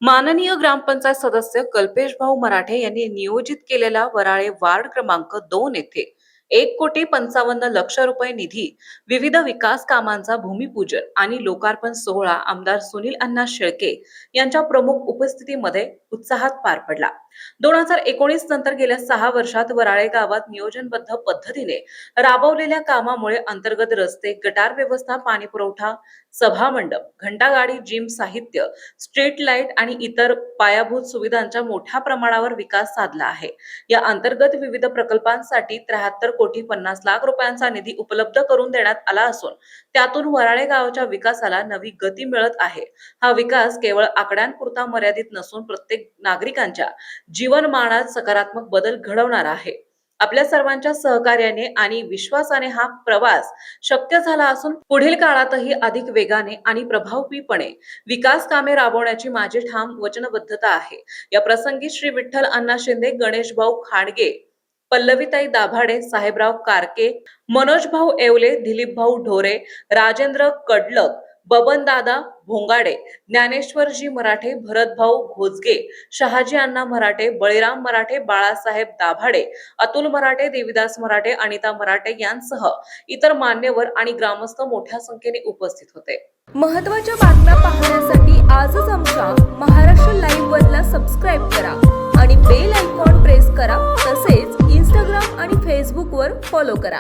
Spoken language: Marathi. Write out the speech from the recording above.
माननीय ग्रामपंचायत सदस्य कल्पेश भाऊ मराठे यांनी नियोजित केलेला वराळे वार्ड क्रमांक 2 येथे 1,55,00,000 रुपये निधी विविध विकास कामांचा भूमिपूजन आणि लोकार्पण सोहळा आमदार सुनील अण्णा शेळके यांच्या प्रमुख उपस्थितीमध्ये उत्साहात पार पडला। 2019 नंतर गेल्या 6 वर्षात वराळे गावात नियोजनबद्ध पद्धतीने राबवलेल्या कामामुळे अंतर्गत रस्ते, गटार व्यवस्था, पाणी पुरवठा, सभा मंडप, घंटागाडी, जिम साहित्य, स्ट्रीट लाईट आणि इतर पायाभूत सुविधांचा मोठ्या प्रमाणावर विकास साधला आहे। या अंतर्गत विविध प्रकल्पांसाठी 73 कोटी 50 लाख रुपयांचा निधी उपलब्ध करून देण्यात आला असून त्यातून वराळे गावाच्या विकासाला नवी गती मिळत आहे। हा विकास केवळ आकड्यांपुरता मर्यादित नसून प्रत्येक नागरिकांच्या जीवनमानात सकारात्मक बदल घडवणार आहे। आपल्या सर्वांच्या सहकार्याने आणि विश्वासाने हा प्रवास शक्य झाला असून पुढील काळातही अधिक वेगाने आणि प्रभावीपणे विकास कामे राबवण्याची माझी ठाम वचनबद्धता आहे। या प्रसंगी श्री विठ्ठल अण्णा शिंदे, गणेश भाऊ खाडगे, पल्लवीताई दाभाडे, साहेबराव कारके, मनोज भाऊ येवले, दिलीप भाऊ ढोरे, राजेंद्र कडलक, बबन दादा भोंगाडे, ज्ञानेश्वरजी मराठे, भरत भाऊ घोजगे, शहाजी अण्णा मराठे, बळीराम मराठे, बाळासाहेब दाभाडे, अतुल मराठे, देविदास मराठे, अनिता मराठे यांसह इतर मान्यवर आणि ग्रामस्थ मोठ्या संख्येने उपस्थित होते। महत्त्वाच्या बातम्या पाहण्यासाठी आजच आमच्या महाराष्ट्र लाईव्ह वरला सबस्क्राईब करा आणि बेल आयकॉन प्रेस करा। तसेच इंस्टाग्राम आणि फेसबुक वर फॉलो करा।